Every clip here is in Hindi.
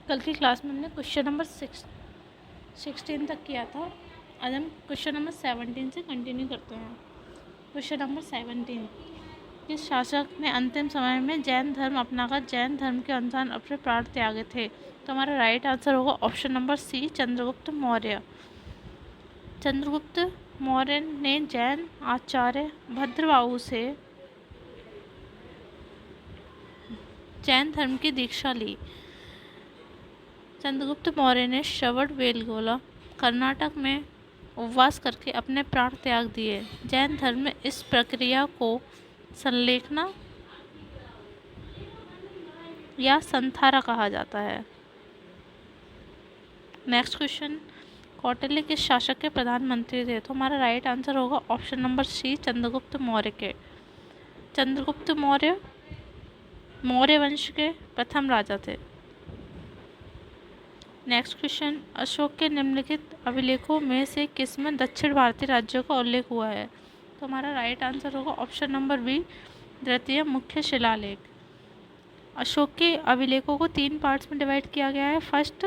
कल की क्लास में हमने क्वेश्चन नंबर 16 तक किया था। आज हम क्वेश्चन नंबर 17 से कंटिन्यू करते हैं। क्वेश्चन नंबर 17, किस शासक ने अंतिम समय में जैन धर्म अपनाकर जैन धर्म के अनुसार अपने प्राण त्यागे थे? तो हमारा राइट आंसर होगा option number C, Chandragupta Maurya. Chandragupta Maurya ने जैन आचार्य भद्रबाहु से जैन धर्म की दीक्षा ली। चंद्रगुप्त मौर्य ने श्रवणबेलगोला कर्नाटक में उपवास करके अपने प्राण त्याग दिए। जैन धर्म में इस प्रक्रिया को संलेखना या संथारा कहा जाता है। नेक्स्ट क्वेश्चन, कौटिल्य किस शासक के प्रधानमंत्री थे? तो हमारा राइट आंसर होगा option number C, Chandragupta Maurya के। चंद्रगुप्त मौर्य मौर्य वंश के प्रथम राजा थे। नेक्स्ट क्वेश्चन, अशोक के निम्नलिखित अभिलेखों में से किसमें दक्षिण भारतीय राज्यों का उल्लेख हुआ है? तो हमारा राइट आंसर होगा ऑप्शन नंबर बी, द्वितीय मुख्य शिलालेख। अशोक के अभिलेखों को 3 पार्ट्स में डिवाइड किया गया है। फर्स्ट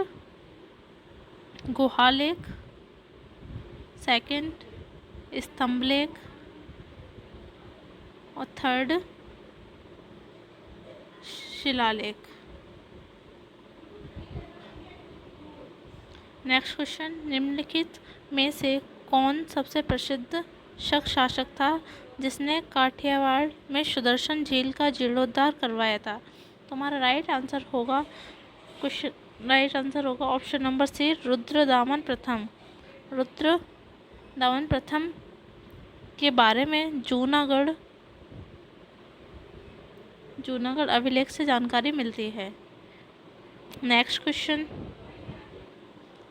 गुहालेख, सेकंड स्तंभलेख और थर्ड शिलालेख। नेक्स्ट क्वेश्चन, निम्नलिखित में से कौन सबसे प्रसिद्ध शक शासक था जिसने काठियावाड़ में सुदर्शन झील का जीर्णोद्धार करवाया था? तो हमारा राइट आंसर होगा ऑप्शन नंबर सी, रुद्रदामन प्रथम। रुद्रदामन प्रथम के बारे में जूनागढ़ अभिलेख से जानकारी मिलती है। नेक्स्ट क्वेश्चन,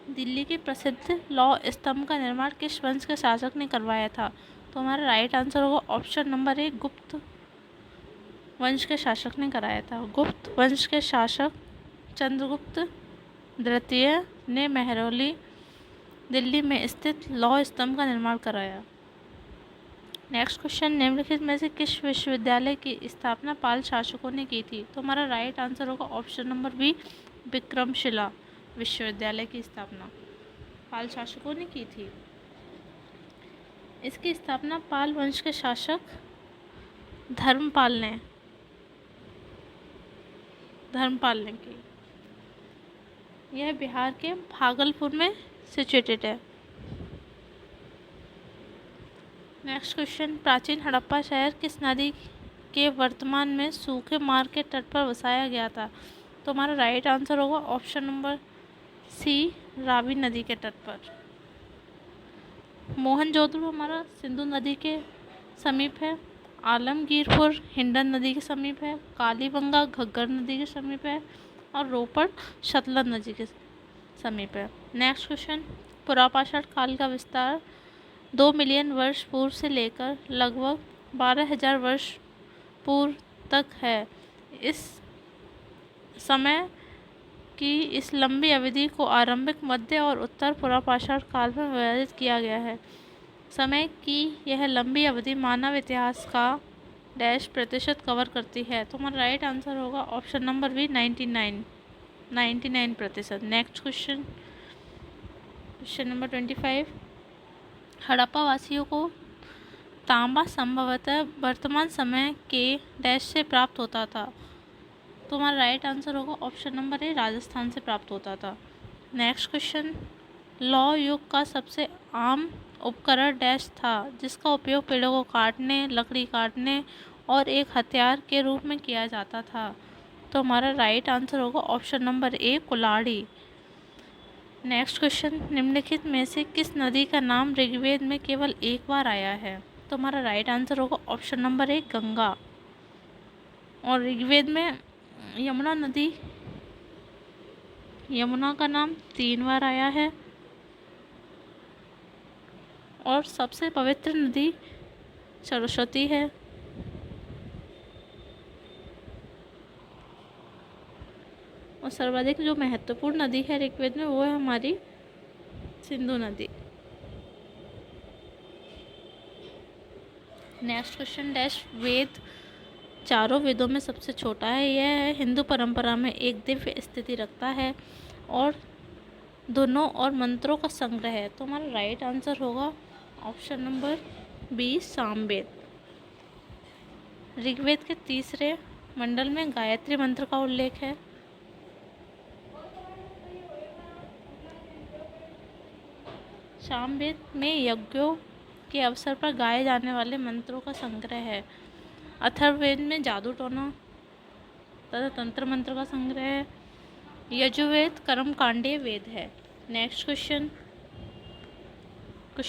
दिल्ली के प्रसिद्ध लौ स्तंभ का निर्माण किस वंश के शासक ने करवाया था? तो हमारा राइट आंसर होगा ऑप्शन नंबर ए, गुप्त वंश के शासक ने कराया था। गुप्त वंश के शासक चंद्रगुप्त द्वितीय ने मेहरौली दिल्ली में स्थित लौ स्तंभ का निर्माण कराया। नेक्स्ट क्वेश्चन, निम्नलिखित में से किस विश्वविद्यालय की स्थापना पाल शासकों ने की थी? तो हमारा राइट आंसर होगा ऑप्शन नंबर बी, विक्रमशिला विश्वविद्यालय की स्थापना पाल शासकों ने की थी। इसकी स्थापना पाल वंश के शासक धर्मपाल ने की। यह बिहार के भागलपुर में सिचुएटेड है। नेक्स्ट क्वेश्चन, प्राचीन हड़प्पा शहर किस नदी के वर्तमान में सूखे मार्ग के तट पर बसाया गया था? तो हमारा राइट आंसर होगा ऑप्शन नंबर सी, रावी नदी के तट पर। मोहनजोदड़ो हमारा सिंधु नदी के समीप है। आलमगीरपुर हिंडन नदी के समीप है। कालीबंगा घग्गर नदी के समीप है और रोपड़ सतलज नदी के समीप है। नेक्स्ट क्वेश्चन, पुरापाषाण काल का विस्तार 2 मिलियन वर्ष पूर्व से लेकर लगभग 12,000 वर्ष पूर्व तक है। इस समय की इस लंबी अवधि को आरंभिक, मध्य और उत्तर पुरापाषाण काल में विभाजित किया गया है। समय की यह लंबी अवधि मानव इतिहास का %% कवर करती है। तो हमारा राइट आंसर होगा option number B, 99%। Next question number 25, Harappa वासियों को तांबा संभवतः वर्तमान समय के डैश से प्राप्त होता था। तो हमारा राइट आंसर होगा ऑप्शन नंबर ए, राजस्थान से प्राप्त होता था। नेक्स्ट क्वेश्चन, लौ युग का सबसे आम उपकरण डैश था जिसका उपयोग पेड़ों को काटने, लकड़ी काटने और एक हथियार के रूप में किया जाता था? तो हमारा राइट आंसर होगा ऑप्शन नंबर ए, कुल्हाड़ी। नेक्स्ट क्वेश्चन, निम्नलिखित में से किस नदी का नाम ऋग्वेद में केवल एक बार आया है? तो हमारा राइट आंसर होगा ऑप्शन नंबर ए, गंगा। और ऋग्वेद में यमुना का नाम 3 बार आया है। और सबसे पवित्र नदी सरस्वती है। और सर्वाधिक जो महत्वपूर्ण नदी है ऋग्वेद में वो है हमारी सिंधु नदी। नेक्स्ट क्वेश्चन, डैश वेद चारों वेदों में सबसे छोटा है। यह हिंदू परंपरा में एक दिव्य स्थिति रखता है और दोनों और मंत्रों का संग्रह है। तो हमारा राइट आंसर होगा option number B, Samaveda. Rigveda के तीसरे मंडल में गायत्री मंत्र का उल्लेख है। सामवेद में यज्ञों के अवसर पर गाए जाने वाले मंत्रों का संग्रह है। अथर्ववेद में जादू टोना तथा तंत्र मंत्र का संग्रह है। यजुर्वेद कर्मकांडीय वेद है। नेक्स्ट क्वेश्चन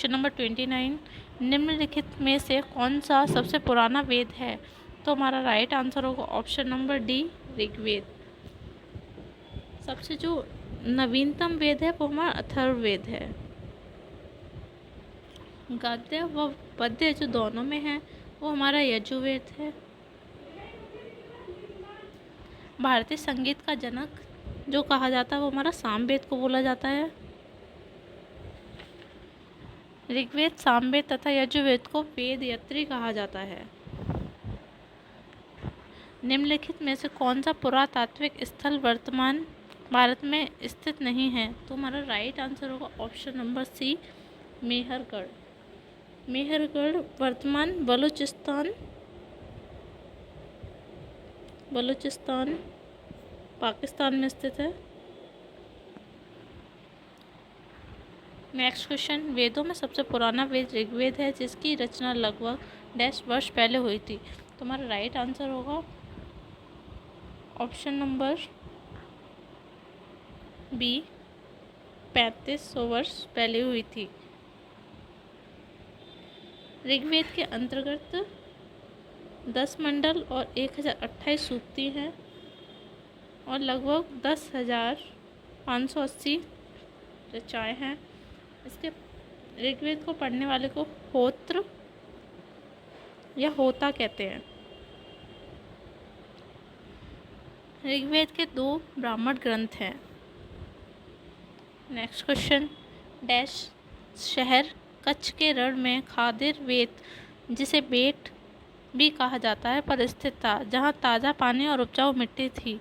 नंबर 29, निम्नलिखित में से कौन सा सबसे पुराना वेद है? तो हमारा राइट आंसर होगा ऑप्शन नंबर डी, ऋग्वेद। सबसे जो नवीनतम वेद है वो हमारा अथर्ववेद है। गद्य व पद्य जो दोनों में है वो हमारा यजुर्वेद है। भारतीय संगीत का जनक जो कहा जाता है वो हमारा सामवेद को बोला जाता है। ऋग्वेद, सामवेद तथा यजुर्वेद को वेदयत्री कहा जाता है। निम्नलिखित में से कौन सा पुरातात्विक स्थल वर्तमान भारत में स्थित नहीं है? तो हमारा राइट आंसर होगा option number C, Mehrgarh. Mehrgarh वर्तमान बलूचिस्तान पाकिस्तान में स्थित है। नेक्स्ट क्वेश्चन, वेदों में सबसे पुराना वेद ऋग्वेद है जिसकी रचना लगभग 10 वर्ष पहले हुई थी। तो हमारा राइट आंसर होगा ऑप्शन नंबर बी, 3500 वर्ष पहले हुई थी। ऋग्वेद के अंतर्गत 10 मंडल और 1028 सूक्ति हैं और लगभग 10,580 ऋचाएँ हैं। इसके ऋग्वेद को पढ़ने वाले को होत्र या होता कहते हैं। ऋग्वेद के 2 ब्राह्मण ग्रंथ हैं। नेक्स्ट क्वेश्चन, डैश शहर कच्छ के रण में खादिर वेद, जिसे बेट भी कहा जाता है, पर स्थित था, जहाँ ताज़ा पानी और उपजाऊ मिट्टी थी।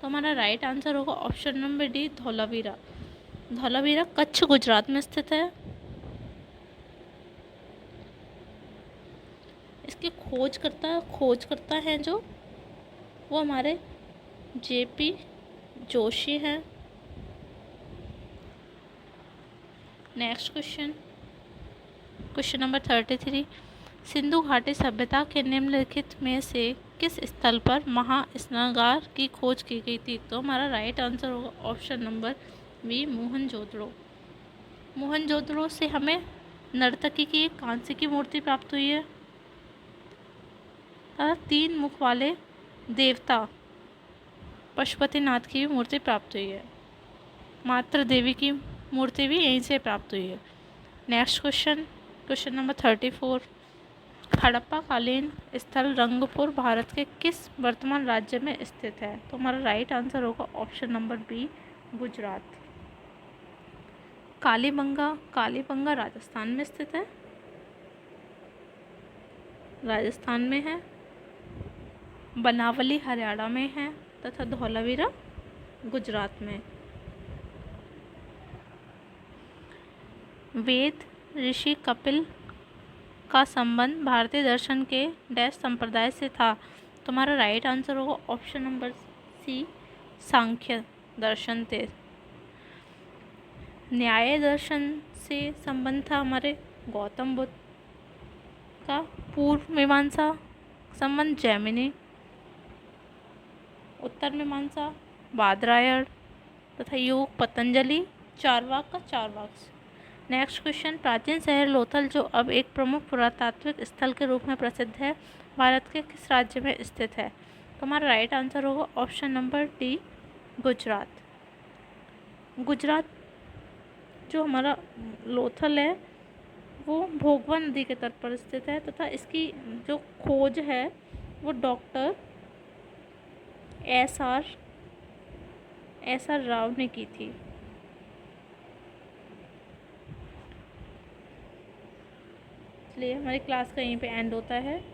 तो हमारा राइट आंसर होगा option number D, Dholavira. Dholavira Kutch, Gujarat में स्थित है। इसके खोजकर्ता हैं जो वो हमारे JP जोशी हैं। नेक्स्ट क्वेश्चन नंबर 33, सिंधु घाटी सभ्यता के निम्नलिखित में से किस स्थल पर महास्नागार की खोज की गई थी? तो हमारा राइट आंसर होगा option number B, Mohenjodaro. Mohenjodaro से हमें नर्तकी की एक कांस्य की मूर्ति प्राप्त हुई है तथा 3 मुख वाले देवता पशुपतिनाथ की भी मूर्ति प्राप्त हुई है। मातृ देवी की मूर्ति भी यहीं से प्राप्त हुई है। नेक्स्ट क्वेश्चन नंबर 34, हड़प्पा कालीन स्थल रंगपुर भारत के किस वर्तमान राज्य में स्थित है? तो हमारा राइट आंसर होगा option number B, Gujarat. Kalibangan Rajasthan में स्थित है। राजस्थान में है। बनावली हरियाणा में है तथा धौलावीरा गुजरात में। वेद ऋषि कपिल का संबंध भारतीय दर्शन के डैश संप्रदाय से था। तुम्हारा राइट आंसर होगा ऑप्शन नंबर सी, सांख्य दर्शन से। न्याय दर्शन से संबंध था हमारे गौतम बुद्ध का। पूर्व मीमांसा संबंध जैमिनी। उत्तर मीमांसा बादरायण तथा योग पतंजलि। चारवाक का चारवाक। नेक्स्ट क्वेश्चन, प्राचीन शहर लोथल जो अब एक प्रमुख पुरातात्विक स्थल के रूप में प्रसिद्ध है, भारत के किस राज्य में स्थित है? तो हमारा राइट आंसर होगा option number D, Gujarat. Gujarat जो हमारा लोथल है वो भोगवा नदी के तट पर स्थित है तथा इसकी जो खोज है वो डॉक्टर एस आर राव ने की थी। इसलिए हमारी क्लास का यहीं पे एंड होता है।